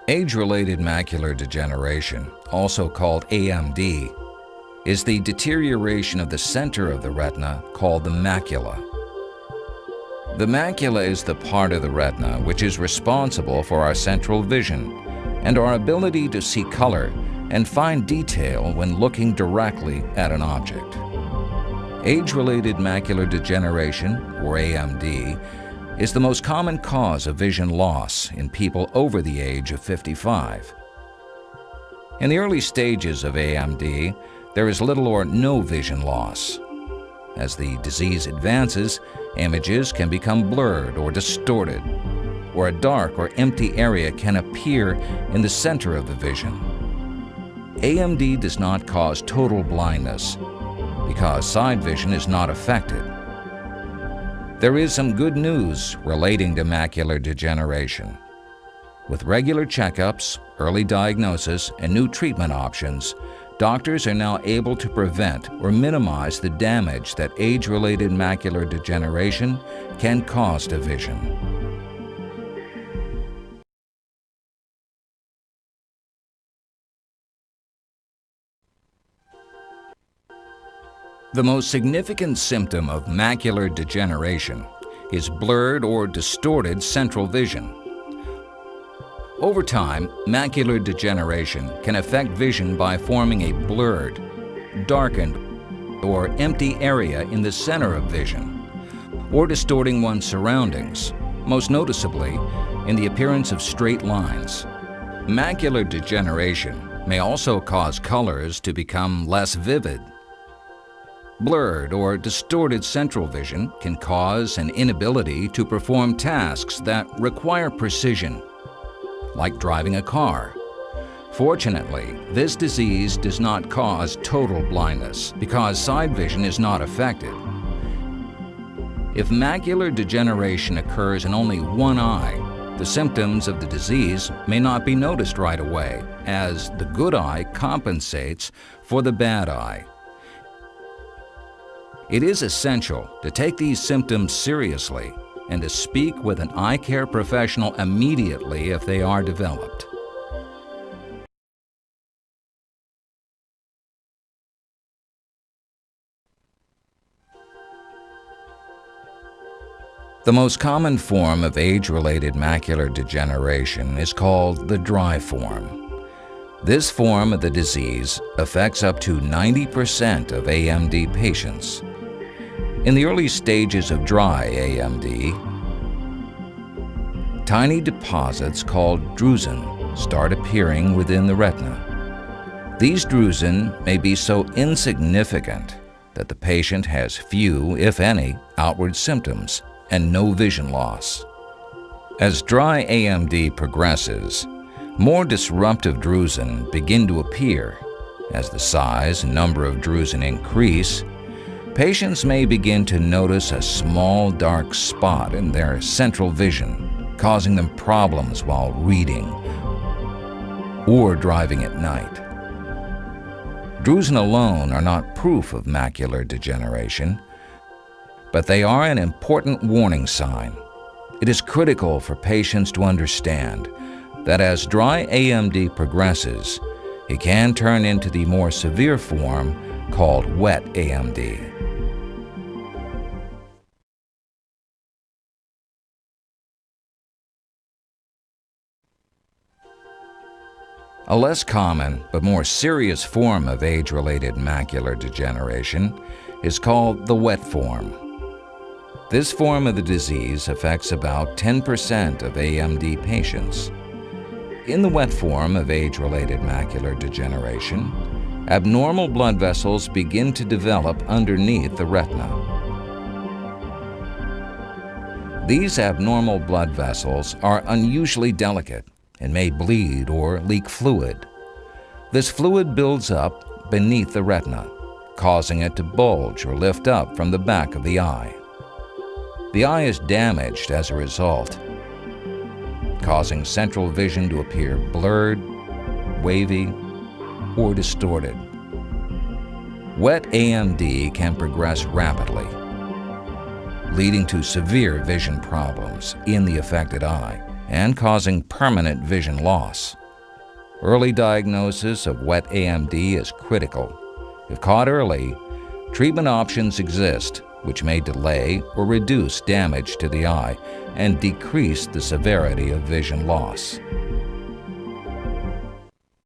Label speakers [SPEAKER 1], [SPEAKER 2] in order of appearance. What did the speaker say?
[SPEAKER 1] Age-related macular degeneration, also called AMD, is the deterioration of the center of the retina called the macula. The macula is the part of the retina which is responsible for our central vision and our ability to see color and find detail when looking directly at an object. Age-related macular degeneration, or AMD, is the most common cause of vision loss in people over the age of 55. In the early stages of AMD, there is little or no vision loss. As the disease advances, images can become blurred or distorted, or a dark or empty area can appear in the center of the vision. AMD does not cause total blindness because side vision is not affected. There is some good news relating to macular degeneration. With regular checkups, early diagnosis, and new treatment options, doctors are now able to prevent or minimize the damage that age-related macular degeneration can cause to vision. The most significant symptom of macular degeneration is blurred or distorted central vision. Over time, macular degeneration can affect vision by forming a blurred, darkened, or empty area in the center of vision, or distorting one's surroundings, most noticeably in the appearance of straight lines. Macular degeneration may also cause colors to become less vivid. Blurred or distorted central vision can cause an inability to perform tasks that require precision, like driving a car. Fortunately, this disease does not cause total blindness because side vision is not affected. If macular degeneration occurs in only one eye, the symptoms of the disease may not be noticed right away, as the good eye compensates for the bad eye. It is essential to take these symptoms seriously and to speak with an eye care professional immediately if they are developed. The most common form of age-related macular degeneration is called the dry form. This form of the disease affects up to 90% of AMD patients. In the early stages of dry AMD, tiny deposits called drusen start appearing within the retina. These drusen may be so insignificant that the patient has few, if any, outward symptoms and no vision loss. As dry AMD progresses, more disruptive drusen begin to appear. As the size and number of drusen increase, patients may begin to notice a small dark spot in their central vision, causing them problems while reading or driving at night. Drusen alone are not proof of macular degeneration, but they are an important warning sign. It is critical for patients to understand that as dry AMD progresses, it can turn into the more severe form called wet AMD. A less common but more serious form of age-related macular degeneration is called the wet form. This form of the disease affects about 10% of AMD patients. In the wet form of age-related macular degeneration, abnormal blood vessels begin to develop underneath the retina. These abnormal blood vessels are unusually delicate and may bleed or leak fluid. This fluid builds up beneath the retina, causing it to bulge or lift up from the back of the eye. The eye is damaged as a result, causing central vision to appear blurred, wavy, or distorted. Wet AMD can progress rapidly, leading to severe vision problems in the affected eye. and causing permanent vision loss. Early diagnosis of wet AMD is critical. If caught early, treatment options exist which may delay or reduce damage to the eye and decrease the severity of vision loss.